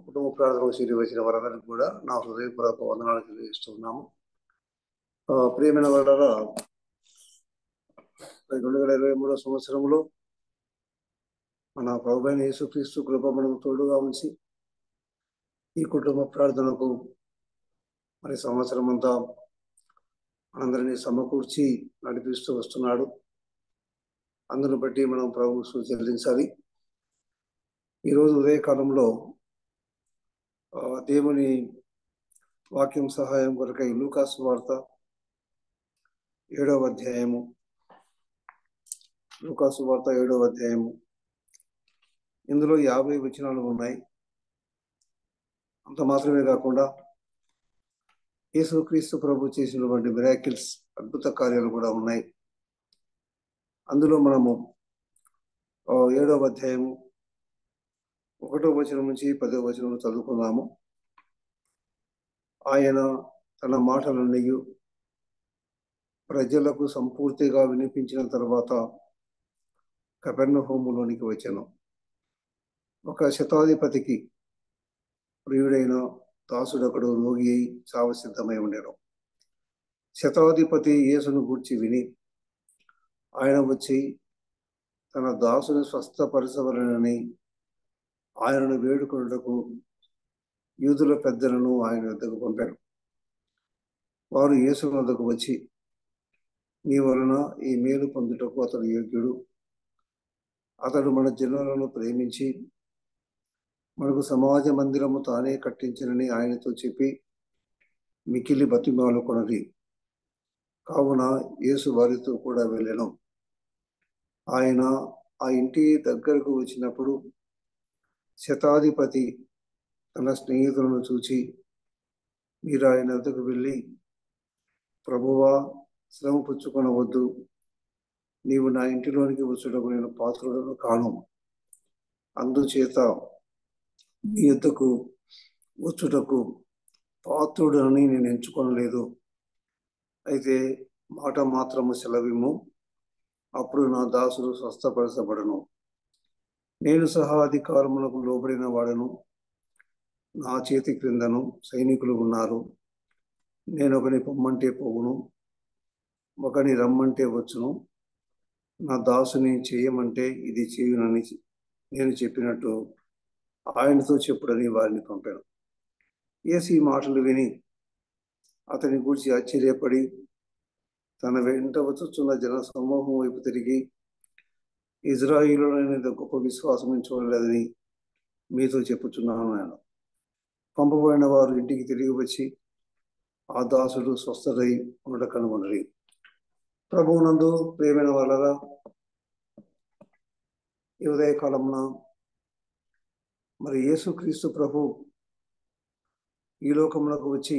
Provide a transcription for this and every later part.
కుటుంబ ప్రార్థనకు చేరి వచ్చిన వారందరికీ కూడా నా హృదయపూర్వక వందనాలు తెలియజేస్తున్నాము. ప్రియమైన వాళ్ళ 2023 సంవత్సరంలో మన ప్రభువైన యేసుక్రీస్తు కృప మనకు తోడుగా ఉంచి ఈ కుటుంబ ప్రార్థనకు మరి సంవత్సరం అంతా అందరినీ సమకూర్చి నడిపిస్తూ వస్తున్నాడు. అందును బట్టి మనం ప్రభువుకు చెల్లించాలి. ఈరోజు ఉదయకాలంలో దేవుని వాక్యం సహాయం కొరకై లూకాసు వార్త 7వ అధ్యాయము ఇందులో 50 వచనాలు ఉన్నాయి. అంత మాత్రమే కాకుండా యేసుక్రీస్తు ప్రభు చేసినటువంటి మిరాకిల్స్, అద్భుత కార్యాలు కూడా ఉన్నాయి. అందులో మనము 7వ అధ్యాయము 1వ వచనం నుంచి 10వ వచనం చదువుకున్నాము. ఆయన తన మాటలన్నీ ప్రజలకు సంపూర్తిగా వినిపించిన తర్వాత కపెర్నహూములోనికి వచ్చాను. ఒక శతాధిపతికి ప్రియుడైన దాసుడొకడు రోగి అయి చావు సిద్ధమై ఉండెను. శతాధిపతి యేసును గూర్చి విని ఆయన వచ్చి తన దాసుని స్వస్థపరచవలెనని ఆయనను వేడుకొనుటకు యూదుల పెద్దలను ఆయన వద్దకు పంపారు. వారు యేసు వద్దకు వచ్చి, నీ వలన ఈ మేలు పొందుటకు అతడు యోగ్యుడు, అతడు మన జనులను ప్రేమించి మనకు సమాజ మందిరము తానే కట్టించనని ఆయనతో చెప్పి మికిలి బతిమాలుకొన్నది. కావున యేసు వారితో కూడా వెళ్ళెను. ఆయన ఆ ఇంటి దగ్గరకు వచ్చినప్పుడు శతాధిపతి తన స్నేహితులను చూచి, మీరు ఆయన వద్దకు వెళ్ళి, ప్రభువా, శ్రమ పుచ్చుకొనవద్దు, నీవు నా ఇంటిలోనికి వచ్చుటకు నేను పాత్రుడను కాను, అందుచేత నీ యొద్దకు వచ్చుటకు పాత్రుడని నేను ఎంచుకొనలేదు. అయితే మాట మాత్రము సెలవిమ్ము, అప్పుడు నా దాసుడు స్వస్థపరచబడను. నేను సహా అధికారములకు లోబడిన వాడను, నా చేతి క్రిందను సైనికులు ఉన్నారు. నేను ఒకని పొమ్మంటే పోవును, ఒకని రమ్మంటే వచ్చును, నా దాసుని చేయమంటే ఇది చేయునని నేను చెప్పినట్టు ఆయనతో చెప్పుడని వారిని పంపాను. యేసు ఈ మాటలు విని అతని గూర్చి ఆశ్చర్యపడి తన వెంట వచ్చుచున్న జన సమూహం వైపు తిరిగి, ఇజ్రాయిలులో గొప్ప విశ్వాసం చూడలేదని మీతో చెప్పుచున్నాను. ఆయన పంపబడిన వారు ఇంటికి తిరిగి వచ్చి ఆ దాసుడు స్వస్థతై ఉండట కనుగొనరి. ప్రభువునందు ప్రియమైన వాళ్ళగా, ఈ ఉదయకాలమున మరి యేసుక్రీస్తు ప్రభు ఈ లోకమునకు వచ్చి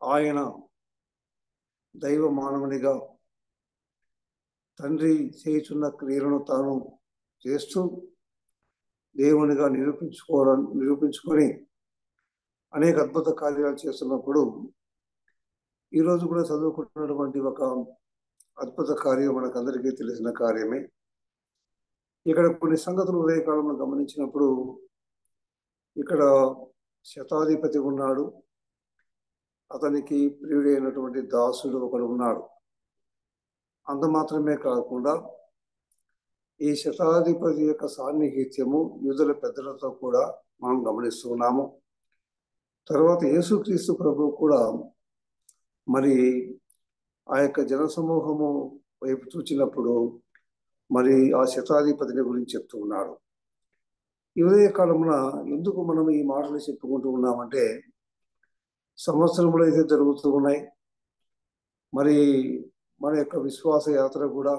ఆయన దైవ మానవునిగా తండ్రి చేయుచున్న క్రియలను తాను చేస్తూ దేవునిగా నిరూపించుకొని అనేక అద్భుత కార్యాలు చేస్తున్నప్పుడు ఈరోజు కూడా చదువుకుంటున్నటువంటి ఒక అద్భుత కార్యం మనకందరికీ తెలిసిన కార్యమే. ఇక్కడ కొన్ని సంగతులు ఉదయకాలంలో గమనించినప్పుడు, ఇక్కడ శతాధిపతి ఉన్నాడు, అతనికి ప్రియుడైనటువంటి దాసుడు ఒకడు ఉన్నాడు. అంత మాత్రమే కాకుండా ఈ శతాధిపతి యొక్క సాన్నిహిత్యము యూదుల పెద్దలతో కూడా మనం గమనిస్తున్నాము. తర్వాత యేసుక్రీస్తు ప్రభు కూడా మరి ఆ యొక్క జనసమూహము వైపు చూచినప్పుడు మరి ఆ శతాధిపతిని గురించి చెప్తూ ఉన్నాడు. ఈ ఉదయ కాలంలో ఎందుకు మనం ఈ మాటలు చెప్పుకుంటూ ఉన్నామంటే, సంవత్సరములు అయితే జరుగుతూ ఉన్నాయి. మరి మన యొక్క విశ్వాస యాత్ర కూడా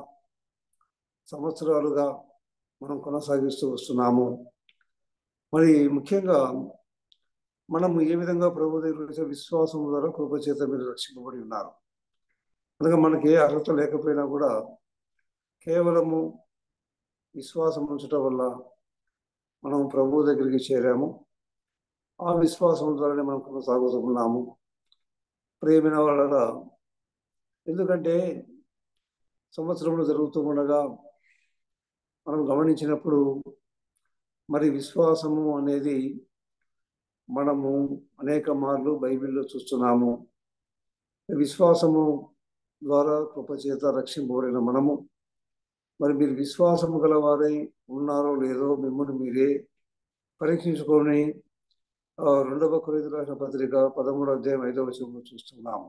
సంవత్సరాలుగా మనం కొనసాగిస్తూ వస్తున్నాము. మరి ముఖ్యంగా మనము ఏ విధంగా ప్రభు దగ్గర విశ్వాసం ద్వారా కృప చేత మీరు రక్షింపబడి ఉన్నారు. అనగా మనకి ఏ అర్హత లేకపోయినా కూడా కేవలము విశ్వాసం ఉంచటం వల్ల మనం ప్రభు దగ్గరికి చేరాము. ఆ విశ్వాసం ద్వారానే మనం కొనసాగుతున్నాము. ప్రియమైన వాళ్ళ, ఎందుకంటే సంవత్సరంలో జరుగుతూ ఉండగా మనం గమనించినప్పుడు మరి విశ్వాసము అనేది మనము అనేక మార్లు బైబిల్లో చూస్తున్నాము. విశ్వాసము ద్వారా కృపచేత రక్షింపబడిన మనము మరి మీరు విశ్వాసము గలవారై ఉన్నారో లేదో మిమ్మల్ని మీరే పరీక్షించుకొని 2వ కొరింథీయులకు రాసిన పత్రిక 13వ అధ్యాయం 5వ వచనంలో చూస్తున్నాము.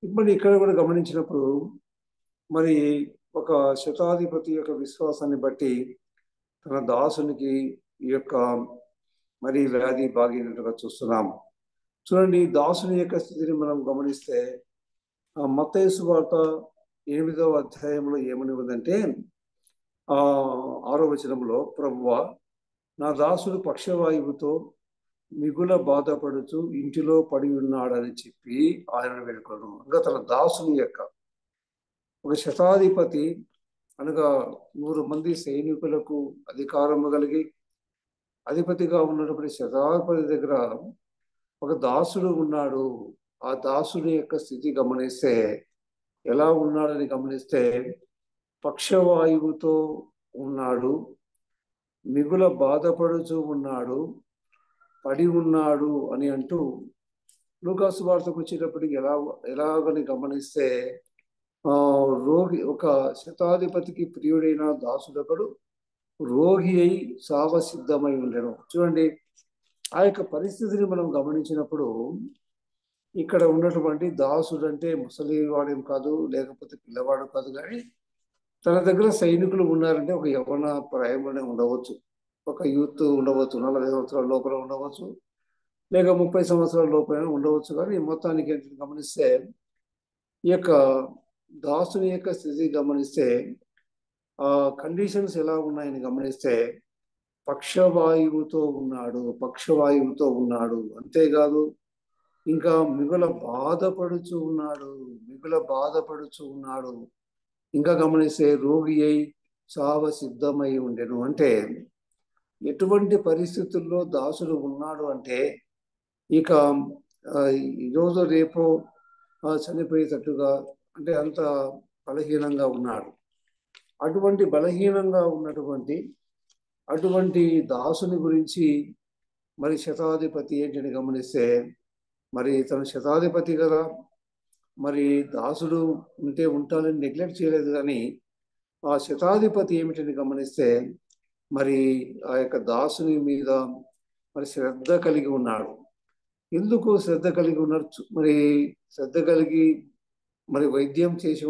ఇప్పుడు ఇక్కడ కూడా గమనించినప్పుడు మరి ఒక శతాధిపతి యొక్క విశ్వాసాన్ని బట్టి తన దాసునికి ఈ యొక్క మరి వ్యాధి బాగినట్టుగా చూస్తున్నాము. చూడండి, దాసుని యొక్క స్థితిని మనం గమనిస్తే మత్తయి సువార్త 8వ అధ్యాయంలో ఏమని ఉందంటే 6వ వచనంలో, ప్రభువా నా దాసుడు పక్షవాయువుతో మిగుల బాధపడుతూ ఇంటిలో పడి ఉన్నాడని చెప్పి ఆయనను వేడుకొను. ఇంకా తన దాసుని యొక్క ఒక శతాధిపతి అనగా 100 మంది సైనికులకు అధికారము కలిగి అధిపతిగా ఉన్నటువంటి శతాధిపతి దగ్గర ఒక దాసుడు ఉన్నాడు. ఆ దాసుని యొక్క స్థితి గమనిస్తే ఎలా ఉన్నాడని గమనిస్తే పక్షవాయువుతో ఉన్నాడు, మిగుల బాధపడుతూ ఉన్నాడు, పడి ఉన్నాడు అని అంటూ లూకాసు వార్తకు వచ్చేటప్పటికి ఎలాగని గమనిస్తే రోగి ఒక శతాధిపతికి ప్రియుడైన దాసుడొకడు రోగి అయి సావ సిద్ధమై ఉండను. చూడండి, ఆ యొక్క పరిస్థితిని మనం గమనించినప్పుడు ఇక్కడ ఉన్నటువంటి దాసుడు అంటే ముసలివాడేం కాదు, లేకపోతే పిల్లవాడు కాదు, కానీ తన దగ్గర సైనికులు ఉన్నారంటే ఒక యవ్వన ప్రాయంలోనే ఉండవచ్చు, ఒక యూత్ ఉండవచ్చు, 40 సంవత్సరాల లోపల ఉండవచ్చు, లేక 30 సంవత్సరాల లోపల ఉండవచ్చు. కానీ మొత్తానికి గమనిస్తే ఈ యొక్క దాసుని యొక్క స్థితి గమనిస్తే కండిషన్స్ ఎలా ఉన్నాయని గమనిస్తే పక్షవాయువుతో ఉన్నాడు. అంతేకాదు ఇంకా మిగుల బాధపడుచు ఉన్నాడు. ఇంకా గమనిస్తే రోగి అయి చావ సిద్ధమై ఉండెను. అంటే ఎటువంటి పరిస్థితుల్లో దాసుడు ఉన్నాడు అంటే ఇక ఈరోజు రేపు చనిపోయేటట్టుగా, అంటే అంత బలహీనంగా ఉన్నాడు. అటువంటి బలహీనంగా ఉన్నటువంటి అటువంటి దాసుని గురించి మరి శతాధిపతి ఏంటని గమనిస్తే, మరి తను శతాధిపతి కదా, మరి దాసుడు ఉంటే ఉంటానని నెగ్లెక్ట్ చేయలేదు. కానీ ఆ శతాధిపతి ఏమిటని గమనిస్తే మరి ఆ యొక్క దాసుని మీద మరి శ్రద్ధ కలిగి ఉన్నాడు. ఎందుకు శ్రద్ధ కలిగి ఉన్నారు? మరి శ్రద్ధ కలిగి మరి వైద్యం చేసి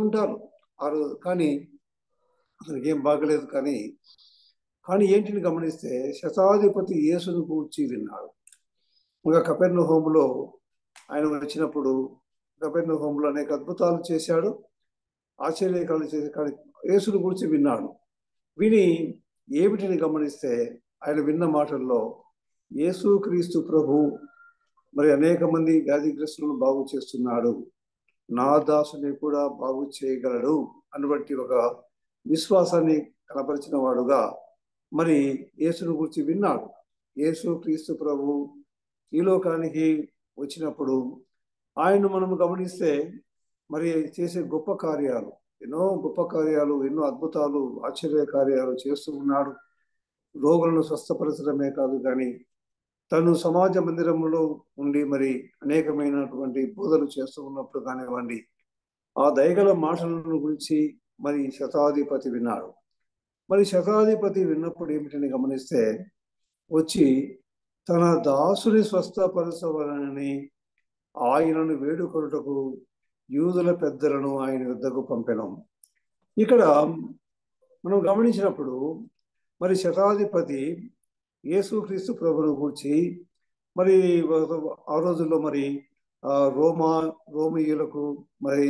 ఉంటారు ఆ రోజు, కానీ అతనికి ఏం బాగలేదు. కానీ ఏంటిని గమనిస్తే శతాధిపతి యేసును కూర్చి విన్నాడు. ఇంకా కపెర్నహూములో ఆయన వచ్చినప్పుడు కపెర్నహూములో అనేక అద్భుతాలు చేశాడు, ఆశ్చర్యకాలు చేశాడు. కానీ యేసును గురించి విన్నాడు. విని ఏమిటిని గమనిస్తే ఆయన విన్న మాటల్లో యేసు క్రీస్తు ప్రభు మరి అనేక మంది వ్యాధిగ్రస్తులను బాగు చేస్తున్నాడు, నా దాసుని కూడా బాగు చేయగలడు అన్నటువంటి ఒక విశ్వాసాన్ని కనపరిచిన వాడుగా మరి యేసును గురించి విన్నాడు. యేసు క్రీస్తు ప్రభు ఈ లోకానికి వచ్చినప్పుడు ఆయన్ను మనం గమనిస్తే మరి చేసే గొప్ప కార్యాలు, ఎన్నో అద్భుతాలు, ఆశ్చర్య కార్యాలు చేస్తూ ఉన్నాడు. రోగులను స్వస్థపరచడమే కాదు, కానీ తను సమాజ మందిరంలో ఉండి మరి అనేకమైనటువంటి బోధలు చేస్తూ ఉన్నప్పుడు కానివ్వండి, ఆ దయగల మాటలను గురించి మరి శతాధిపతి విన్నాడు. మరి శతాధిపతి విన్నప్పుడు ఏమిటని గమనిస్తే వచ్చి తన దాసుని స్వస్థపరచవలనని ఆయనను వేడుకొనుటకు యూదుల పెద్దలను ఆయన వద్దకు పంపెను. ఇక్కడ మనం గమనించినప్పుడు మరి శతాధిపతి యేసుక్రీస్తు ప్రభువును గూర్చి మరి ఆ రోజుల్లో మరి రోమియులకు మరి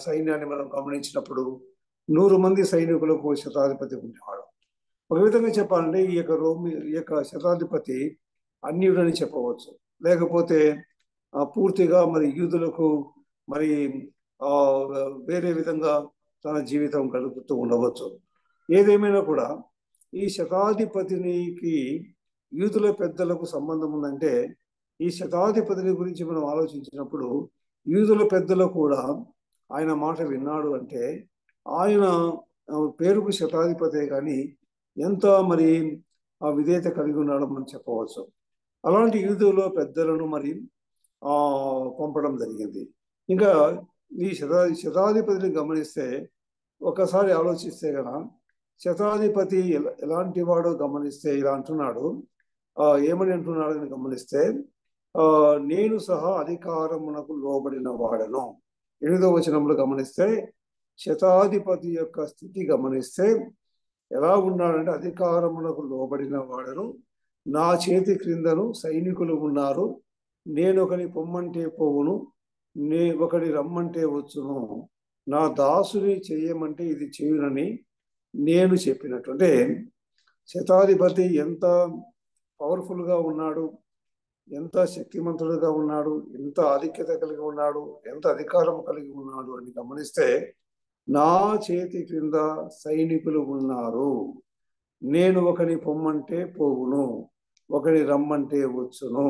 సైన్యాన్ని మనం గమనించినప్పుడు 100 మంది సైనికులకు శతాధిపతి ఉండేవాడు. ఒక విధంగా చెప్పాలంటే ఈ యొక్క శతాధిపతి అన్యుడని చెప్పవచ్చు, లేకపోతే పూర్తిగా మరి యూదులకు మరి వేరే విధంగా తన జీవితం గడుపుతూ ఉండవచ్చు. ఏదేమైనా కూడా ఈ శతాధిపతినికి యూదుల పెద్దలకు సంబంధం ఉందంటే, ఈ శతాధిపతిని గురించి మనం ఆలోచించినప్పుడు యూదుల పెద్దలు కూడా ఆయన మాట విన్నాడు అంటే ఆయన పేరుకు శతాధిపతే, కానీ ఎంత మరి ఆ విధేయత కలిగి ఉన్నాడు మనం చెప్పవచ్చు. అలాంటి యూదులో పెద్దలను మరి పంపడం జరిగింది. ఇంకా ఈ శతాధిపతిని గమనిస్తే ఒకసారి ఆలోచిస్తే గన శతాధిపతి ఎలాంటి వాడో గమనిస్తే ఇలా అంటున్నాడు. ఏమని అంటున్నాడని గమనిస్తే నేను సహా అధికారమునకు లోబడిన వాడను. 8వ వచనంలో గమనిస్తే శతాధిపతి యొక్క స్థితి గమనిస్తే ఎలా ఉన్నాడంటే అధికారమునకు లోబడిన వాడను, నా చేతి క్రిందను సైనికులు ఉన్నారు, నేను ఒకని పొమ్మంటే పోవును, ఒకడి రమ్మంటే వచ్చును, నా దాసుని చేయమంటే ఇది చేయునని నేను చెప్పినట్టు. అంటే శతాధిపతి ఎంత పవర్ఫుల్గా ఉన్నాడు, ఎంత శక్తిమంతుడుగా ఉన్నాడు, ఎంత ఆధిక్యత కలిగి ఉన్నాడు, ఎంత అధికారం కలిగి ఉన్నాడు అని గమనిస్తే నా చేతి క్రింద సైనికులు ఉన్నారు, నేను ఒకని పొమ్మంటే పోవును, ఒకని రమ్మంటే వచ్చును,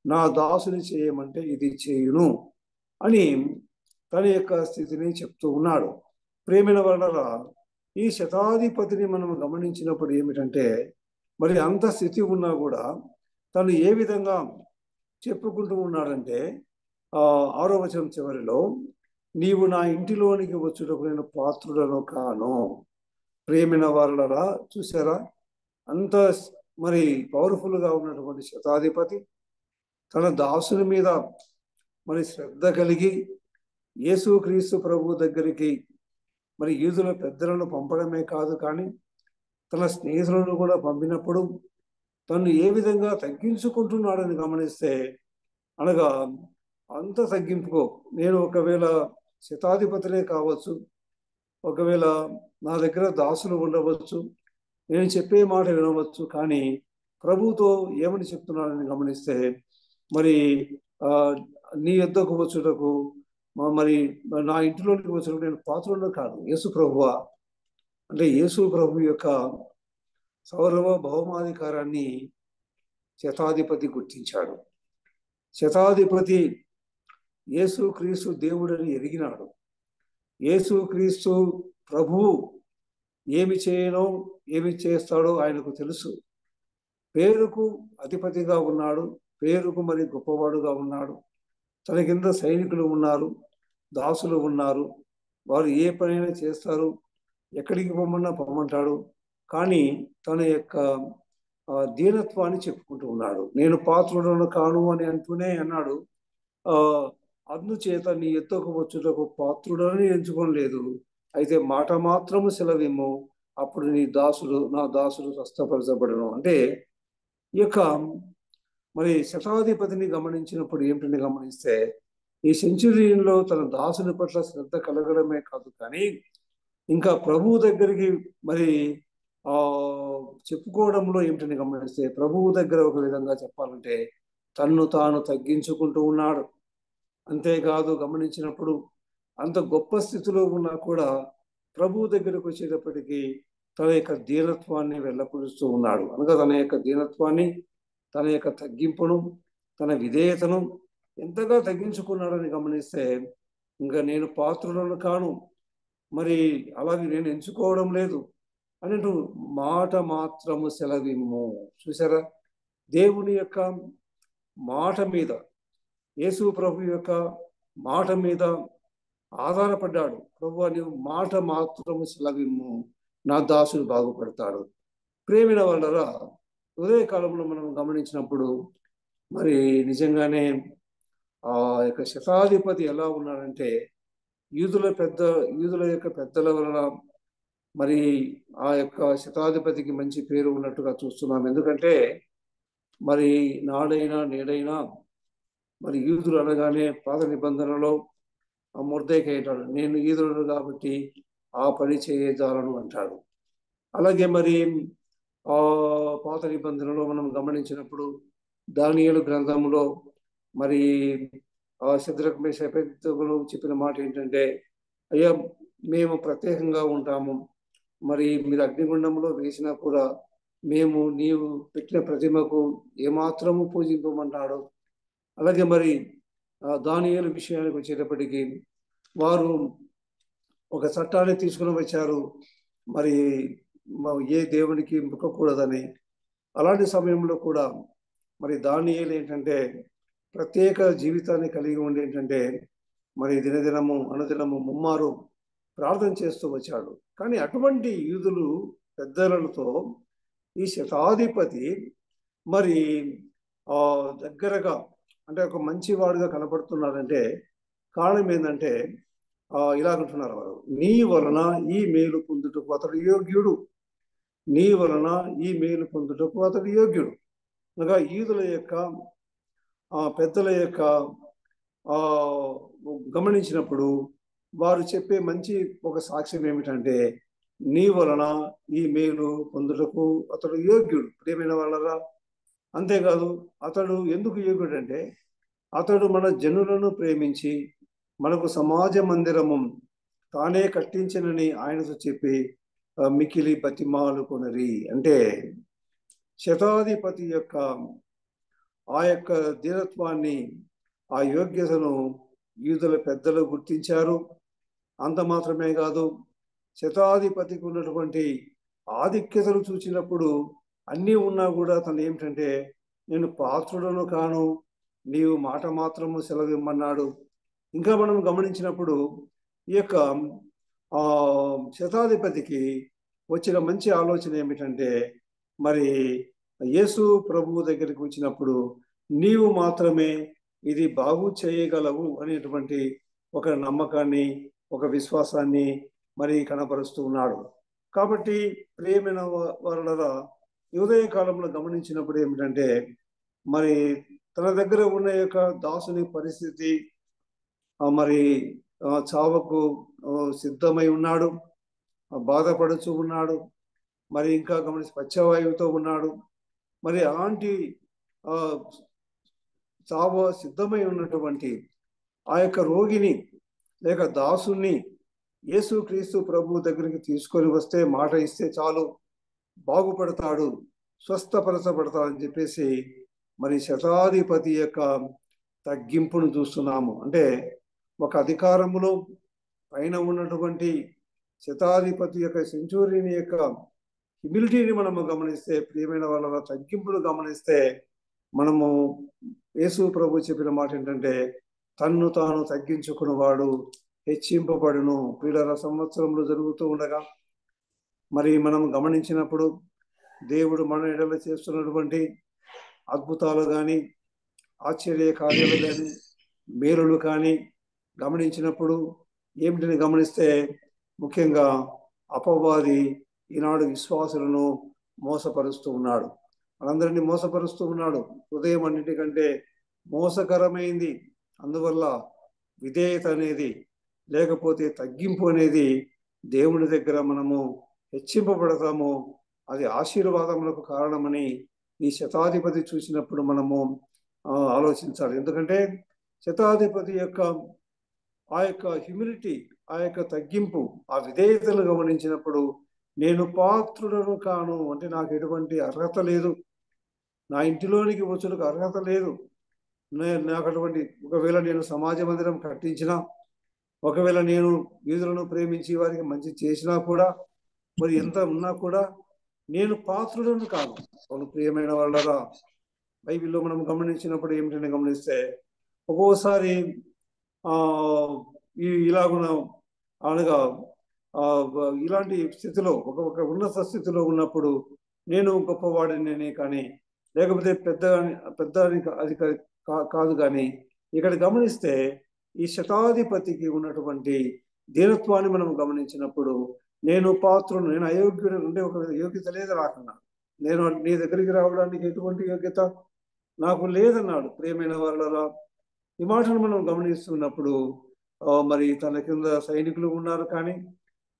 నా దాసుని చేయమంటే ఇది చేయును అని తన యొక్క స్థితిని చెప్తూ ఉన్నాడు. ప్రేమైన వల్ల ఈ శతాధిపతిని మనం గమనించినప్పుడు ఏమిటంటే మరి అంత స్థితి ఉన్నా కూడా తను ఏ విధంగా చెప్పుకుంటూ ఉన్నాడంటే 6వ వచనం చివరిలో నీవు నా ఇంటిలోనికి వచ్చుటకు నేను పాత్రుడను కాను. ప్రేమైన వాళ్ళరా చూసారా, అంత మరి పవర్ఫుల్గా ఉన్నటువంటి శతాధిపతి తన దాసుని మీద మరి శ్రద్ధ కలిగి యేసుక్రీస్తు ప్రభు దగ్గరికి మరి యూదుల పెద్దలను పంపడమే కాదు కానీ తన స్నేహితులను కూడా పంపినప్పుడు తను ఏ విధంగా తగ్గించుకుంటున్నాడని గమనిస్తే అనగా అంత తగ్గింపుకో నేను ఒకవేళ శతాధిపతినే కావచ్చు, ఒకవేళ నా దగ్గర దాసులు ఉండవచ్చు, నేను చెప్పే మాట వినవచ్చు, కానీ ప్రభుతో ఏమని చెప్తున్నాడని గమనిస్తే మరి నీ యొద్దకు వచ్చుటకు మరి నా ఇంటిలోకి వచ్చుటకు నేను పాత్రలో కాదు. యేసు ప్రభువా అంటే యేసు ప్రభు యొక్క సార్వభౌమాధికారాన్ని శతాధిపతి గుర్తించాడు. శతాధిపతి యేసుక్రీస్తు దేవుడని ఎరిగినాడు. యేసుక్రీస్తు ప్రభువు ఏమి చేయనో ఏమి చేస్తాడో ఆయనకు తెలుసు. పేరుకు అధిపతిగా ఉన్నాడు, పేరుకు మరి గొప్పవాడుగా ఉన్నాడు, తన కింద సైనికులు ఉన్నారు, దాసులు ఉన్నారు, వారు ఏ పనైనా చేస్తారు, ఎక్కడికి పొమ్మన్నా పొమ్మంటాడు. కానీ తన యొక్క దీనత్వాన్ని చెప్పుకుంటూ ఉన్నాడు. నేను పాత్రుడను కాను అని అంటూనే అన్నాడు. అందుచేత నీ ఎత్తుకు వచ్చుటకు పాత్రుడని ఎంచుకోలేదు, అయితే మాట మాత్రము సెలవిమ్ము, అప్పుడు నా దాసుడు స్వస్థపరచబడను. అంటే ఈ యొక్క మరి శతాధిపతిని గమనించినప్పుడు ఏమిటని గమనిస్తే ఈ సెంచురీలో తన దాసుని పట్ల శ్రద్ధ కలగడమే కాదు కానీ ఇంకా ప్రభువు దగ్గరికి మరి చెప్పుకోవడంలో ఏమిటని గమనిస్తే ప్రభువు దగ్గర ఒక విధంగా చెప్పాలంటే తన్ను తాను తగ్గించుకుంటూ ఉన్నాడు. అంతేకాదు గమనించినప్పుడు అంత గొప్ప స్థితిలో ఉన్నా కూడా ప్రభువు దగ్గరకు వచ్చేటప్పటికీ తన యొక్క దీనత్వాన్ని వెళ్ళపరుస్తూ ఉన్నాడు. అనగా తన యొక్క దీనత్వాన్ని, తన యొక్క తగ్గింపును, తన విధేయతను ఎంతగా తగ్గించుకున్నాడని గమనిస్తే ఇంకా నేను పాత్రులను కాను, మరి అలాగే నేను ఎంచుకోవడం లేదు అన్నట్టు మాట మాత్రము సెలవిమ్ము. చూసారా, దేవుని యొక్క మాట మీద, యేసు ప్రభు యొక్క మాట మీద ఆధారపడ్డాడు. ప్రభువా నీవు మాట మాత్రము సెలవిమ్ము, నా దాసుడు బాగుపడతాడు. ప్రేమిన వాళ్ళరా ఉదయకాలంలో మనం గమనించినప్పుడు మరి నిజంగానే ఆ యొక్క శతాధిపతి ఎలా ఉన్నాడంటే యూదుల యొక్క పెద్దల వలన మరి ఆ యొక్క శతాధిపతికి మంచి పేరు ఉన్నట్టుగా చూస్తున్నాం. ఎందుకంటే మరి నాడైనా నేడైనా మరి యూదులు అనగానే పాత నిబంధనలో మొర్దెకై అంటాడు, నేను యూదులను కాబట్టి ఆ పని చేయజాలను అంటాడు. అలాగే మరి పాత నిబంధనలో మనం గమనించినప్పుడు దానియేలు గ్రంథంలో మరి శద్రక్ మేషక్ అబేద్నెగోలు చెప్పిన మాట ఏంటంటే, అయ్యా మేము ప్రత్యేకంగా ఉంటాము, మరి మీరు అగ్నిగుండంలో వేసినా కూడా మేము నీవు పెట్టిన ప్రతిమకు ఏమాత్రము పూజింపమన్నాడు. అలాగే మరి దానియేలు విషయానికి వచ్చేటప్పటికీ వారు ఒక చట్టాన్ని తీసుకుని వచ్చారు, మరి ఏ దేవునికి మొక్కకూడదని. అలాంటి సమయంలో కూడా మరి దానియేలు ఏంటంటే ప్రత్యేక జీవితాన్ని కలిగి ఉండి ఏంటంటే మరి దినదినము అనుదినము ముమ్మారు ప్రార్థన చేస్తూ వచ్చాడు. కానీ అటువంటి యూదులు పెద్దలతో ఈ శతాధిపతి మరి దగ్గరగా అంటే ఒక మంచివాడుగా కనపడుతున్నాడంటే కారణం ఏంటంటే ఇలాగంటున్నారు వారు, నీ వలన ఈ మేలు పొందుటకు అతడు యోగ్యుడు, నీ వలన ఈ మేలు పొందుటకు అతడు యోగ్యుడు. అనగా యూదుల యొక్క పెద్దల యొక్క గమనించినప్పుడు వారు చెప్పే మంచి ఒక సాక్ష్యం ఏమిటంటే నీ వలన ఈ మేలు పొందుటకు అతడు యోగ్యుడు. ప్రియమైన వాళ్ళరా, అంతేకాదు అతడు ఎందుకు యోగ్యుడు అంటే అతడు మన జనులను ప్రేమించి మనకు సమాజ మందిరము తానే కట్టించనని ఆయనతో చెప్పి మికిలి బతిమాలు కొనరి. అంటే శతాధిపతి యొక్క ఆ యొక్క ధీరత్వాన్ని ఆ యోగ్యతను యూదుల పెద్దలు గుర్తించారు. అంత మాత్రమే కాదు, శతాధిపతికి ఉన్నటువంటి ఆధిక్యతలు చూసినప్పుడు అన్నీ ఉన్నా కూడా తను ఏమిటంటే నేను పాత్రుడను కాను, నీవు మాట మాత్రము సెలవిమ్మన్నాడు. ఇంకా మనం గమనించినప్పుడు ఈ యొక్క శతాధిపతికి వచ్చిన మంచి ఆలోచన ఏమిటంటే మరి యేసు ప్రభువు దగ్గరికి వచ్చినప్పుడు నీవు మాత్రమే ఇది బాగు చేయగలవు అనేటువంటి ఒక నమ్మకాన్ని ఒక విశ్వాసాన్ని మరి కనపరుస్తూ ఉన్నాడు. కాబట్టి ప్రియమైన వాళ్ళ ఉదయ కాలంలో గమనించినప్పుడు ఏమిటంటే మరి తన దగ్గర ఉన్న యొక్క దాసుని పరిస్థితి మరి చావకు సిద్ధమై ఉన్నాడు, బాధపడుచు ఉన్నాడు, మరి ఇంకా గమనించి పచ్చవాయువుతో ఉన్నాడు. మరి అలాంటి చావ సిద్ధమై ఉన్నటువంటి ఆ యొక్క రోగిని లేక దాసుని యేసుక్రీస్తు ప్రభు దగ్గరికి తీసుకొని వస్తే మాట ఇస్తే చాలు బాగుపడతాడు, స్వస్థపరచబడతాడని చెప్పేసి మరి శతాధిపతి యొక్క తగ్గింపును చూస్తున్నాము. అంటే ఒక అధికారములో పైన ఉన్నటువంటి శతాధిపతి యొక్క సెంచురీని యొక్క హ్యూమిలిటీని మనము గమనిస్తే, ప్రియమైన వాళ్ళ తగ్గింపును గమనిస్తే మనము యేసు ప్రభు చెప్పిన మాట ఏంటంటే తన్ను తాను తగ్గించుకున్నవాడు హెచ్చింపబడును. పీడర సంవత్సరంలో జరుగుతూ ఉండగా మరి మనం గమనించినప్పుడు దేవుడు మన ఎడల చేస్తున్నటువంటి అద్భుతాలు కానీ ఆశ్చర్య కార్యాలు కానీ మేలులు కానీ గమనించినప్పుడు ఏమిటిని గమనిస్తే ముఖ్యంగా అపవాది ఈనాడు విశ్వాసులను మోసపరుస్తూ ఉన్నాడు, మనందరినీ మోసపరుస్తూ ఉన్నాడు. హృదయం అన్నిటికంటే మోసకరమైంది. అందువల్ల విధేయత అనేది లేకపోతే తగ్గింపు అనేది దేవుని దగ్గర మనము హెచ్చింపబడతాము, అది ఆశీర్వాదములకు కారణమని ఈ శతాధిపతి చూసినప్పుడు మనము ఆలోచించాలి. ఎందుకంటే శతాధిపతి యొక్క ఆ యొక్క హ్యూమిలిటీ, ఆ యొక్క తగ్గింపు, ఆ విధేయతను గమనించినప్పుడు నేను పాత్రుడను కాను, అంటే నాకు ఎటువంటి అర్హత లేదు, నా ఇంటిలోనికి వచ్చుటకు అర్హత లేదు, నాకు అటువంటి ఒకవేళ నేను సమాజ మందిరం కట్టించినా, ఒకవేళ నేను యూదులను ప్రేమించి వారికి మంచి చేసినా కూడా, మరి ఎంత ఉన్నా కూడా నేను పాత్రుడను కాను. అవును ప్రియమైన వాళ్ళరా, బైబిల్లో మనం గమనించినప్పుడు ఏమిటని గమనిస్తే ఒక్కోసారి ఇలాగున అనగా ఇలాంటి స్థితిలో ఒక ఉన్నత స్థితిలో ఉన్నప్పుడు నేను గొప్పవాడిని కానీ లేకపోతే పెద్ద అధికారి కాదు. కానీ ఇక్కడ గమనిస్తే ఈ శతాధిపతికి ఉన్నటువంటి దీనత్వాన్ని మనం గమనించినప్పుడు నేను పాత్రను, నేను అయోగ్యుడు అంటే ఒక యోగ్యత లేదు రాకున్నా, నేను నీ దగ్గరికి రావడానికి ఎటువంటి యోగ్యత నాకు లేదన్నాడు. ప్రియమైన వాళ్ళ ఈ మాటను మనం గమనిస్తున్నప్పుడు మరి తన కింద సైనికులు ఉన్నారు కానీ,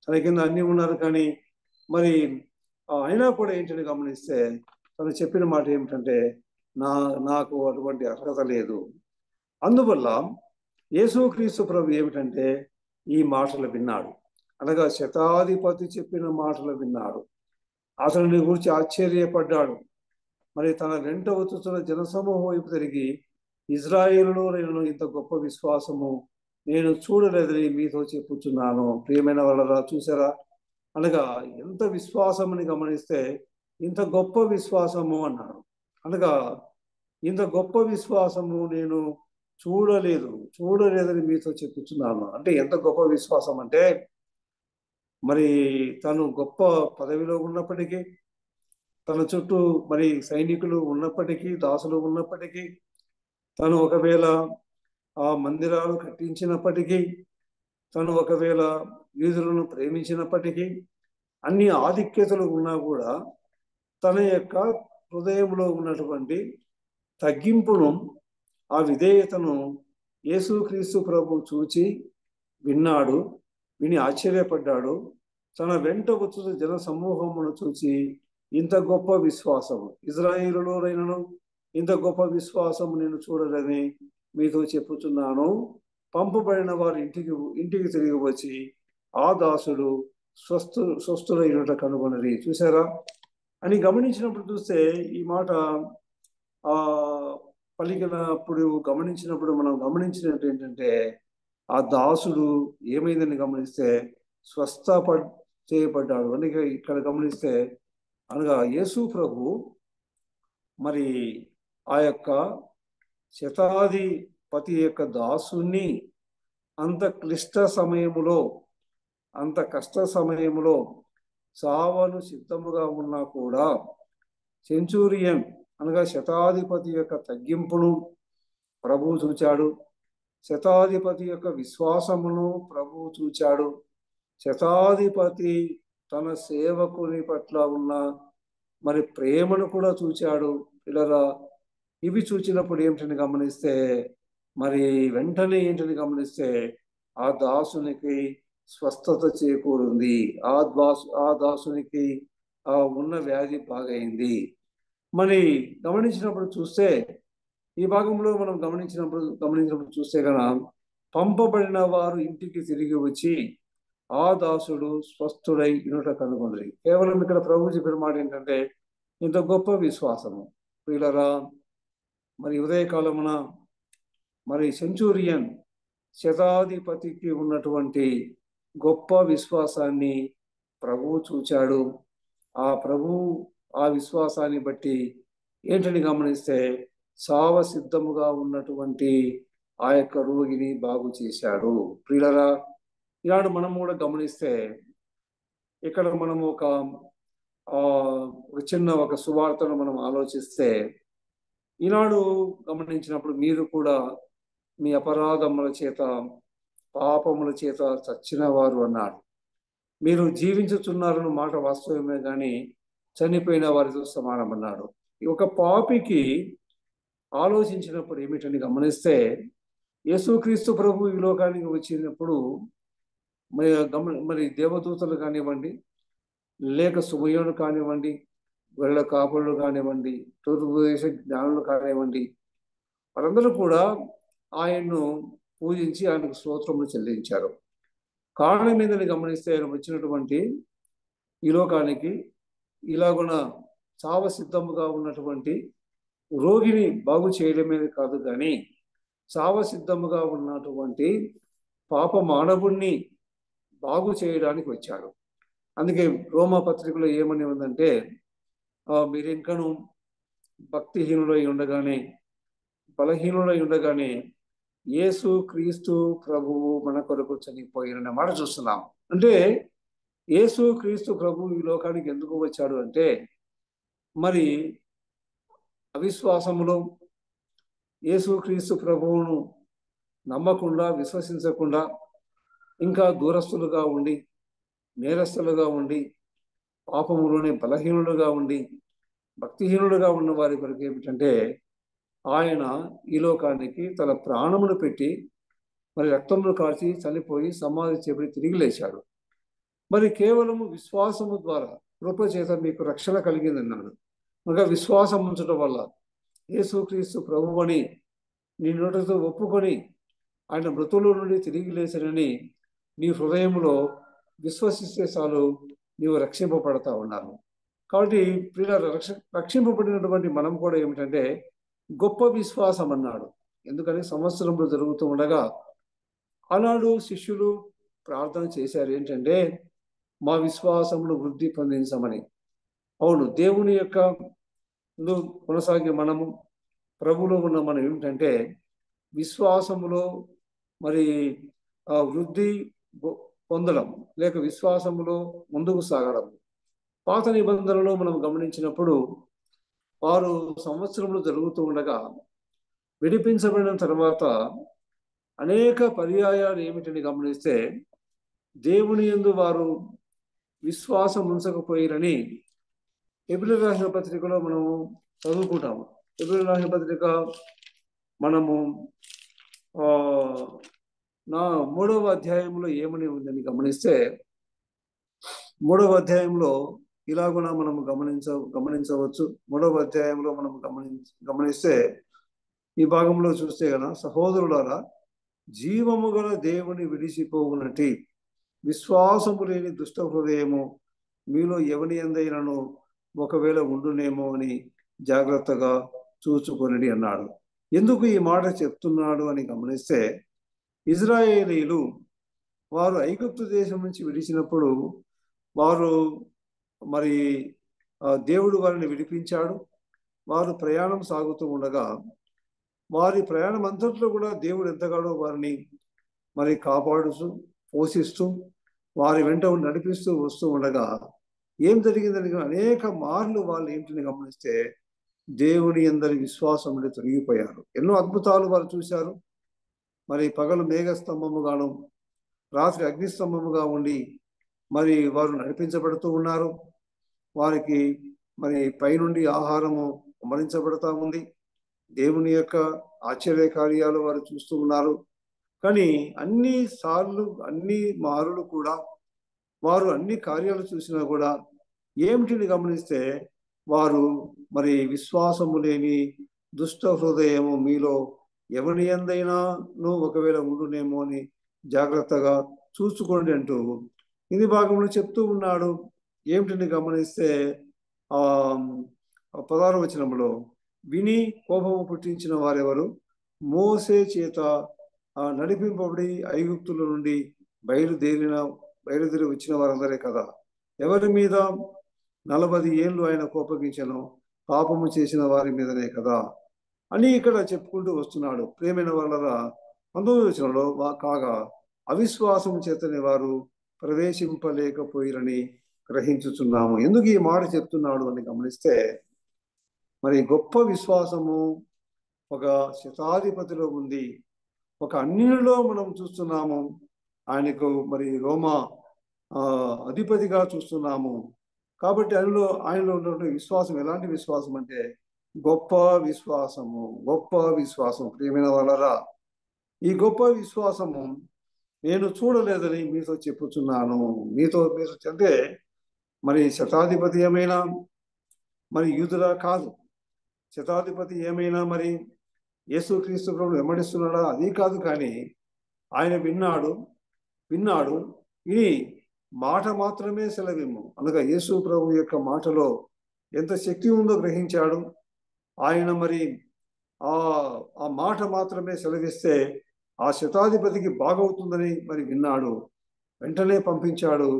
తన కింద అన్ని ఉన్నారు కానీ, మరి అయినా కూడా ఏంటని గమనిస్తే తను చెప్పిన మాట ఏమిటంటే నాకు అటువంటి అర్హత లేదు. అందువల్ల యేసుక్రీస్తు ప్రభు ఏమిటంటే ఈ మాటలు విన్నాడు, అనగా శతాధిపతి చెప్పిన మాటలు విన్నాడు, అతనిని గురించి ఆశ్చర్యపడ్డాడు. మరి తన వెంట వచ్చుతున్న జనసమూహం వైపు తిరిగి ఇజ్రాయేలులో నేను ఇంత గొప్ప విశ్వాసము నేను చూడలేదని మీతో చెప్పుచున్నాను. ప్రియమైన వాళ్ళరా, చూసారా, అనగా ఎంత విశ్వాసం అని గమనిస్తే ఇంత గొప్ప విశ్వాసము అన్నాడు. అనగా ఇంత గొప్ప విశ్వాసము నేను చూడలేదని మీతో చెప్పుచున్నాను. అంటే ఎంత గొప్ప విశ్వాసం అంటే, మరి తను గొప్ప పదవిలో ఉన్నప్పటికీ, తన చుట్టూ మరి సైనికులు ఉన్నప్పటికీ, దాసులు ఉన్నప్పటికీ, తను ఒకవేళ ఆ మందిరాలు కట్టించినప్పటికీ, తను ఒకవేళ యూదులను ప్రేమించినప్పటికీ, అన్ని ఆధిక్యతలు ఉన్నా కూడా తన యొక్క హృదయంలో ఉన్నటువంటి తగ్గింపును, ఆ విధేయతను యేసుక్రీస్తు ప్రభు చూచి విన్నాడు. విని ఆశ్చర్యపడ్డాడు. తన వెంట వచ్చుతున్న జన సమూహమును చూచి ఇంత గొప్ప విశ్వాసము ఇజ్రాయేలులోనైనను ఇంత గొప్ప విశ్వాసము నేను చూడలేదని మీతో చెప్పుచున్నాను. పంపబడిన వారి ఇంటికి తిరిగి వచ్చి ఆ దాసుడు స్వస్థులైనట కనుగొనరి. చూసారా అని గమనించినప్పుడు చూస్తే, ఈ మాట పలికినప్పుడు గమనించినప్పుడు మనం గమనించినట్టు ఏంటంటే, ఆ దాసుడు ఏమైందని గమనిస్తే చేయబడ్డాడు. అందుకే ఇక్కడ గమనిస్తే, అనగా యేసు ప్రభు మరి ఆ యొక్క శతాధిపతి యొక్క దాసుని అంత క్లిష్ట సమయములో, అంత కష్ట సమయములో చావను సిద్ధముగా ఉన్నా కూడా సెంచూరియన్ అనగా శతాధిపతి యొక్క తగ్గింపును ప్రభువు చూచాడు. శతాధిపతి యొక్క విశ్వాసమును ప్రభువు చూచాడు. శతాధిపతి తన సేవకుని పట్ల ఉన్న మరి ప్రేమను కూడా చూచాడు. పిల్లరా, ఇవి చూచినప్పుడు ఏమిటని గమనిస్తే, మరి వెంటనే ఏంటని గమనిస్తే, ఆ దాసునికి స్వస్థత చేకూరింది. ఆ దాసునికి ఉన్న వ్యాధి బాగైంది. మరి గమనించినప్పుడు చూస్తే, ఈ భాగంలో మనం గమనించినప్పుడు చూస్తే కనుక, పంపబడిన వారు ఇంటికి తిరిగి వచ్చి ఆ దాసుడు స్వస్థుడై ఇనుట కనుగొనరి. కేవలం ఇక్కడ ప్రభు చెప్పిన మాట ఏంటంటే, ఇంత గొప్ప విశ్వాసము. పిల్లరా, మరి ఉదయకాలమున మరి సెంచూరియన్ శతాధిపతికి ఉన్నటువంటి గొప్ప విశ్వాసాన్ని ప్రభువు చూచాడు. ఆ విశ్వాసాన్ని బట్టి ఏంటని గమనిస్తే, సావ సిద్ధముగా ఉన్నటువంటి ఆ యొక్క రోగిని బాగు చేశాడు. ప్రియులరా, ఈనాడు మనం కూడా గమనిస్తే, ఇక్కడ మనము ఒక చిన్న సువార్తను మనం ఆలోచిస్తే, ఈనాడు గమనించినప్పుడు మీరు కూడా మీ అపరాధముల చేత పాపముల చేత చచ్చిన వారు అన్నాడు. మీరు జీవించుచున్నారన్న మాట వాస్తవమే కానీ చనిపోయిన వారితో సమానమన్నాడు. ఒక పాపికి ఆలోచించినప్పుడు ఏమిటని గమనిస్తే, యేసుక్రీస్తు ప్రభు ఈ లోకానికి వచ్చినప్పుడు మరి దేవదూతలు కానివ్వండి, లేక సుమయోను కానివ్వండి, వెళ్ళ కాపులు కానివ్వండి, తూర్పు దేశ జ్ఞానులు కానివ్వండి, వారందరూ కూడా ఆయన్ను పూజించి ఆయనకు స్తోత్రములు చెల్లించారు. కారణం ఏందని గమనిస్తే, ఆయన వచ్చినటువంటి ఈ లోకానికి ఇలాగున చావ సిద్ధముగా ఉన్నటువంటి రోగిని బాగు చేయడమే కాదు కానీ, చావ సిద్ధముగా ఉన్నటువంటి పాప మానవుణ్ణి బాగు చేయడానికి వచ్చాడు. అందుకే రోమా పత్రికలో ఏమని ఉందంటే, మీరు ఇంకను భక్తిహీనులై ఉండగానే, బలహీనులై ఉండగానే యేసు క్రీస్తు ప్రభువు మన కొరకు చనిపోయిన మాట చూస్తున్నాం. అంటే యేసు క్రీస్తు ప్రభువు ఈ లోకానికి ఎందుకు వచ్చాడు అంటే, మరి అవిశ్వాసములో యేసు క్రీస్తు ప్రభువును నమ్మకుండా, విశ్వసించకుండా, ఇంకా దూరస్తులుగా ఉండి, నేరస్తులుగా ఉండి, పాపములోనే బలహీనులుగా ఉండి, భక్తిహీనులుగా ఉన్న వారి కొరకు ఏమిటంటే, ఆయన ఈ లోకానికి తన ప్రాణమును పెట్టి, మరి రక్తమును కాల్చి చనిపోయి సమాధి చేయబడి తిరిగి లేచాడు. మరి కేవలము విశ్వాసము ద్వారా కృప చేత మీకు రక్షణ కలిగిందన్నాడు. ఇంకా విశ్వాసం ఉంచడం వల్ల యేసుక్రీస్తు ప్రభువని నీ నోటితో ఒప్పుకొని ఆయన మృతుల నుండి తిరిగి లేచనని నీ హృదయంలో విశ్వసిస్తే చాలు, నీవు రక్షింపబడతా ఉన్నాను. కాబట్టి రక్షింపబడినటువంటి మనం కూడా ఏమిటంటే గొప్ప విశ్వాసం అన్నాడు. ఎందుకని సంవత్సరంలో జరుగుతూ ఉండగా ఆనాడు శిష్యులు ప్రార్థన చేశారు ఏంటంటే, మా విశ్వాసమును వృద్ధి పొందించమని. అవును, దేవుని యొక్క కొనసాగే మనము ప్రభువులో ఉన్న మనం ఏమిటంటే విశ్వాసములో మరి వృద్ధి పొందడం, లేక విశ్వాసములో ముందుకు సాగడం. పాత నిబంధనలో మనం గమనించినప్పుడు వారు సంవత్సరములు జరుగుతూ ఉండగా విడిపించబడిన తర్వాత అనేక పర్యాయాలు ఏమిటని గమనిస్తే దేవుని యందు వారు విశ్వాసం ఉంచకపోయిరని హెబ్రీయులకు రాసిన పత్రికలో మనము చదువుకుంటాము. హెబ్రీయులకు రాసిన పత్రిక మనము 3వ అధ్యాయంలో ఏమని ఉందని గమనిస్తే 3వ అధ్యాయంలో ఇలాగున మనము గమనించవచ్చు. 3వ అధ్యాయంలో మనం గమనిస్తే ఈ భాగంలో చూస్తే గన, సహోదరులారా, జీవము గల దేవుని విడిచిపోవునట్టి విశ్వాసము లేని దుష్ట హృదయము మీలో ఎవని యందైనను ఒకవేళ ఉండునేమో అని జాగ్రత్తగా చూచుకొనిడి అన్నాడు. ఎందుకు ఈ మాట చెప్తున్నాడు అని గమనిస్తే, ఇజ్రాయేలీలు వారు ఐగుప్తు దేశం నుంచి విడిచినప్పుడు వారు మరి దేవుడు వారిని విడిపించాడు. వారు ప్రయాణం సాగుతూ ఉండగా వారి ప్రయాణం అంతట్లో కూడా దేవుడు ఎంతగానో వారిని మరి కాపాడుతూ పోషిస్తూ వారి వెంట నడిపిస్తూ వస్తూ ఉండగా ఏం జరిగిందని అనేక మార్లు వాళ్ళు ఏంటిని గమనిస్తే దేవుని అందరి విశ్వాసం నుండి తొలగిపోయారు. ఎన్నో అద్భుతాలు వారు చూశారు. మరి పగలు మేఘస్తంభముగాను రాత్రి అగ్నిస్తంభముగా ఉండి మరి వారు నడిపించబడుతూ ఉన్నారు. వారికి మరి పైనుండి ఆహారము అమరించబడతా ఉంది. దేవుని యొక్క ఆశ్చర్య కార్యాలు వారు చూస్తూ ఉన్నారు. కానీ అన్ని సార్లు అన్ని మారులు కూడా వారు అన్ని కార్యాలు చూసినా కూడా ఏమిటిని గమనిస్తే వారు మరి విశ్వాసము లేని దుష్ట హృదయము మీలో ఎవరి యందైనాను ఒకవేళ ఉండునేమో అని జాగ్రత్తగా చూసుకోండి అంటూ ఇది భాగంలో చెప్తూ ఉన్నాడు. ఏమిటిని గమనిస్తే 16వ వచనంలో, విని కోపము పుట్టించిన వారెవరు? మోసే చేత నడిపింపబడి ఐగుప్తుల నుండి బయలుదేరి వచ్చిన వారందరే కదా. ఎవరి మీద 40 ఏళ్ళు ఆయన కోపగించను? పాపము చేసిన వారి మీదనే కదా అని ఇక్కడ చెప్పుకుంటూ వస్తున్నాడు. ప్రియమైన వాళ్ళరా, 19వ వచనంలో, కాగా అవిశ్వాసం చేతనే వారు ప్రవేశింపలేకపోయిరని గ్రహించుచున్నాము. ఎందుకు ఈ మాట చెప్తున్నాడు అని గమనిస్తే, మరి గొప్ప విశ్వాసము ఒక శతాధిపతిలో ఉంది. ఒక అన్యునిలో మనం చూస్తున్నాము. ఆయనకు మరి రోమా అధిపతిగా చూస్తున్నాము. కాబట్టి ఆయనలో ఉన్నటువంటి విశ్వాసం ఎలాంటి విశ్వాసం అంటే గొప్ప విశ్వాసము. గొప్ప విశ్వాసం. ప్రియమైన వాళ్ళరా, ఈ గొప్ప విశ్వాసము నేను చూడలేదని మీతో చెప్పుచున్నాను. మీతో అంటే మరి శతాధిపతి ఏమైనా మరి యూదులా కాదు. శతాధిపతి ఏమైనా మరి యేసుక్రీస్తు ప్రభువును వెంబడిస్తున్నాడా? అది కాదు. కానీ ఆయన విన్నాడు. విని మాట మాత్రమే సెలవిమ్ము అనగా యేసు ప్రభు యొక్క మాటలో ఎంత శక్తి ఉందో గ్రహించాడు. ఆయన మరి ఆ మాట మాత్రమే సెలవిస్తే ఆ శతాధిపతికి బాగవుతుందని మరి విన్నాడు. వెంటనే పంపించాడు.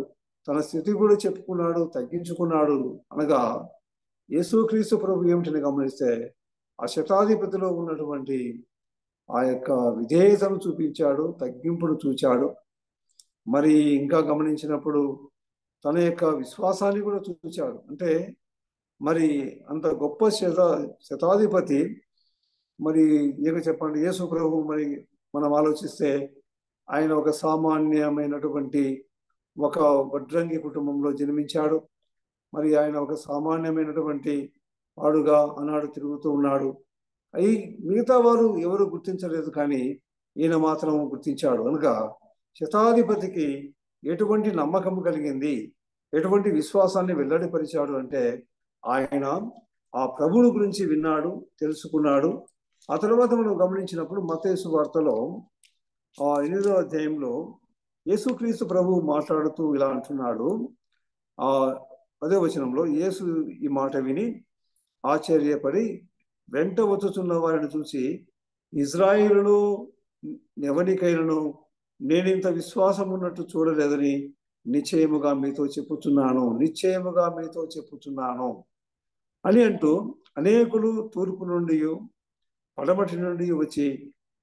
తన స్థితి కూడా చెప్పుకున్నాడు, తగ్గించుకున్నాడు. అనగా యేసుక్రీస్తు ప్రభు ఏమిటని గమనిస్తే ఆ శతాధిపతిలో ఉన్నటువంటి ఆ యొక్క విధేయతను చూపించాడు, తగ్గింపును చూచాడు. మరి ఇంకా గమనించినప్పుడు తన యొక్క విశ్వాసాన్ని కూడా చూచాడు. అంటే మరి అంత గొప్ప శతాధిపతి మరి చెప్పండి, యేసు ప్రభు మరి మనం ఆలోచిస్తే ఆయన ఒక సామాన్యమైనటువంటి ఒక వడ్రంగి కుటుంబంలో జన్మించాడు. మరి ఆయన ఒక సామాన్యమైనటువంటి వాడుగా ఆనాడు తిరుగుతూ ఉన్నాడు. మిగతా వారు ఎవరు గుర్తించలేదు, కానీ ఈయన మాత్రం గుర్తించాడు. కనుక శతాధిపతికి ఎటువంటి నమ్మకం కలిగింది, ఎటువంటి విశ్వాసాన్ని వెల్లడిపరిచాడు అంటే ఆయన ఆ ప్రభువుని గురించి విన్నాడు, తెలుసుకున్నాడు. ఆ తర్వాత మనం గమనించినప్పుడు మత్తయి సువార్తలో 8వ అధ్యాయంలో యేసుక్రీస్తు ప్రభువు మాట్లాడుతూ ఇలా అంటున్నాడు. 10వ వచనంలో, యేసు ఈ మాట విని ఆశ్చర్యపడి వెంట వచ్చుచున్న వారిని చూసి, ఇజ్రాయేలులో ఎవరికైనాను నేనింత విశ్వాసం ఉన్నట్టు చూడలేదని నిశ్చయముగా మీతో చెప్పుచున్నాను, నిశ్చయముగా మీతో చెప్పుచున్నాను అని అంటూ అనేకులు తూర్పు నుండి పడమటి నుండి వచ్చి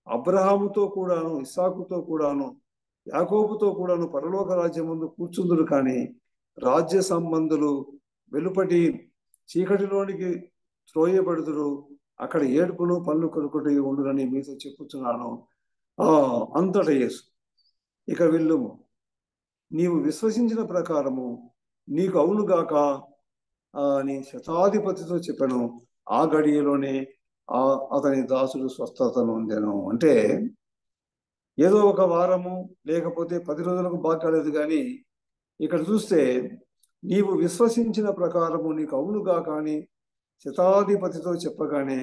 అబ్రహాముతో కూడాను, ఇస్సాకుతో కూడాను, యాకోబుతో కూడాను పరలోక రాజ్యం ముందు కూర్చుందురు, కానీ రాజ్య సంబంధులు వెలుపటి చీకటిలోనికి త్రోయబడుదురు, అక్కడ ఏడుపును పళ్ళు కొరుకుటి ఉండునని మీతో చెప్పుచున్నాను. అంతట యేసు, ఇక వెళ్ళుము, నీవు విశ్వసించిన ప్రకారము నీకు అవునుగాక అని శతాధిపతితో చెప్పాను. ఆ గడియలోనే అతని దాసుడు స్వస్థతను పొందెను. అంటే ఏదో ఒక వారము లేకపోతే 10 రోజులకు బాగా కాలేదు, కానీ ఇక్కడ చూస్తే నీవు విశ్వసించిన ప్రకారము నీకు అవునుగా కానీ శతాధిపతితో చెప్పగానే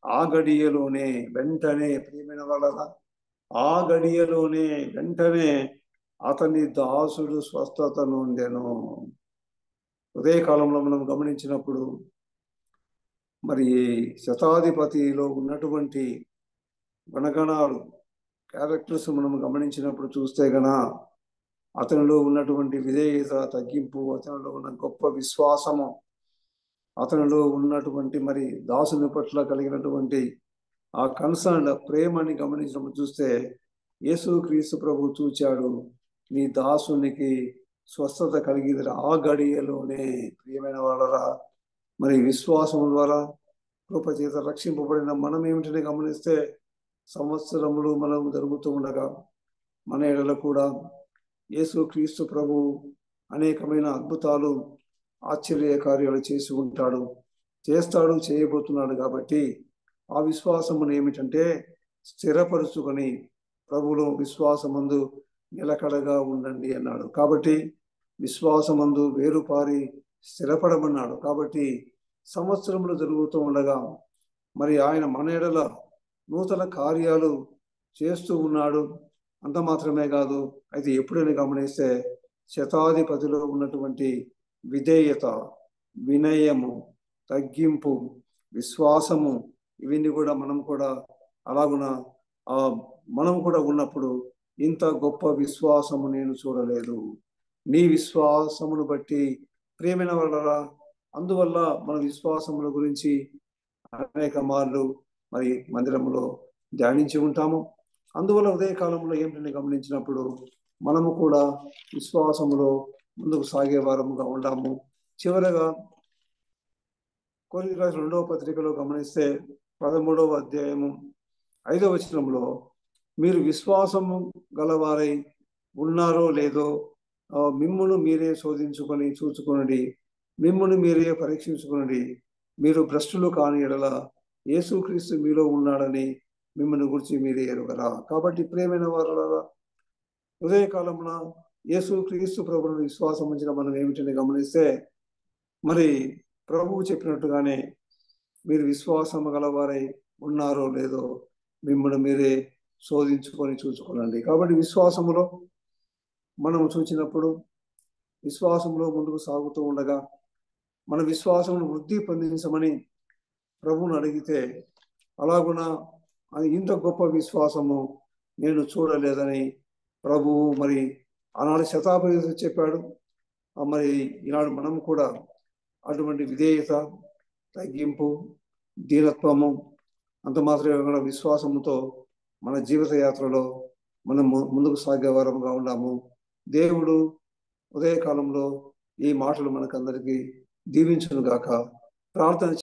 ఆ గడియలోనే వెంటనే, ప్రియమైన వాళ్ళ, ఆ గడియలోనే వెంటనే అతని దాసుడు స్వస్థతను పొందెను. ఉదయకాలంలో మనం గమనించినప్పుడు మరి శతాధిపతిలో ఉన్నటువంటి గుణగణాలు, క్యారెక్టర్స్ మనం గమనించినప్పుడు చూస్తే గన అతనిలో ఉన్నటువంటి విధేయత, తగ్గింపు, అతనిలో ఉన్న గొప్ప విశ్వాసము, అతనిలో ఉన్నటువంటి మరి దాసుని పట్ల కలిగినటువంటి ఆ కన్సర్న్ ప్రేమని గమనించినప్పుడు చూస్తే యేసుక్రీస్తు ప్రభు చూచాడు, నీ దాసునికి స్వస్థత కలిగిదిరా. ఆ గడియలోనే, ప్రియమైన వాళ్ళరా, మరి విశ్వాసం ద్వారా కృపచేత రక్షింపబడిన మనం ఏమిటని గమనిస్తే సంవత్సరములు మనం జరుగుతూ ఉండగా మన ఎడల కూడా యేసుక్రీస్తు ప్రభు అనేకమైన అద్భుతాలు, ఆశ్చర్య కార్యాలు చేసి ఉంటాడు, చేస్తాడు, చేయబోతున్నాడు. కాబట్టి ఆ విశ్వాసమును ఏమిటంటే స్థిరపరుచుకొని ప్రభువులో విశ్వాసమందు నిలకడగా ఉండండి అన్నాడు. కాబట్టి విశ్వాసమందు వేరుపారి స్థిరపడమన్నాడు. కాబట్టి సంవత్సరములు జరుగుతూ ఉండగా మరి ఆయన మన ఎడల నూతన కార్యాలు చేస్తూ ఉన్నాడు. అంత మాత్రమే కాదు, అయితే ఎప్పుడైనా గమనిస్తే శతాధిపతిలో ఉన్నటువంటి విధేయత, వినయము, తగ్గింపు, విశ్వాసము, ఇవన్నీ కూడా మనం కూడా అలాగున మనం కూడా ఉన్నప్పుడు ఇంత గొప్ప విశ్వాసము నేను చూడలేదు. నీ విశ్వాసమును బట్టి, ప్రియమైన వాళ్ళరా, అందువల్ల మన విశ్వాసముల గురించి అనేక మార్లు మరి మందిరంలో ధ్యానించి ఉంటాము. అందువల్ల ఉదయకాలంలో ఏమిటని గమనించినప్పుడు మనము కూడా విశ్వాసములో ముందుకు సాగే వారముగా ఉండాము. చివరగా కొరింథీయులకు రాసిన 2వ పత్రికలో గమనిస్తే 13వ అధ్యాయము 5వ వచనంలో, మీరు విశ్వాసము గలవారై ఉన్నారో లేదో మిమ్మును మీరే శోధించుకొని చూచుకొనుడి, మిమ్మును మీరే పరీక్షించుకొనుడి, మీరు భ్రష్టులు కాని ఎడల యేసుక్రీస్తు మీలో ఉన్నాడని మిమ్మల్ని గురించి మీరే ఎరుగరా. కాబట్టి ప్రియమైన వారలారా, ఉదయకాలమున యేసుక్రీస్తు ప్రభువును విశ్వాసం ఉంచిన మనం ఏమిటని గమనిస్తే మరి ప్రభువు చెప్పినట్టుగానే మీరు విశ్వాసము గలవారై ఉన్నారో లేదో మిమ్మల్ని మీరే శోధించుకొని చూసుకోనండి. కాబట్టి విశ్వాసములో మనం చూచినప్పుడు, విశ్వాసంలో ముందుకు సాగుతూ ఉండగా మన విశ్వాసమును వృద్ధి పొందించమని ప్రభువును అడిగితే, అలాగున ఇంత గొప్ప విశ్వాసము నేను చూడలేదని ప్రభువు మరి ఆనాడు శతాధిపతితో చెప్పాడు. మరి ఈనాడు మనం కూడా అటువంటి విధేయత, తగ్గింపు, దీనత్వము, అంత మాత్రమే కాకుండా విశ్వాసముతో మన జీవిత యాత్రలో మనం ముందుకు సాగే వారంగా ఉన్నాము. దేవుడు ఉదయకాలంలో ఈ మాటలు మనకందరికీ దీవించును గాక. ప్రార్థన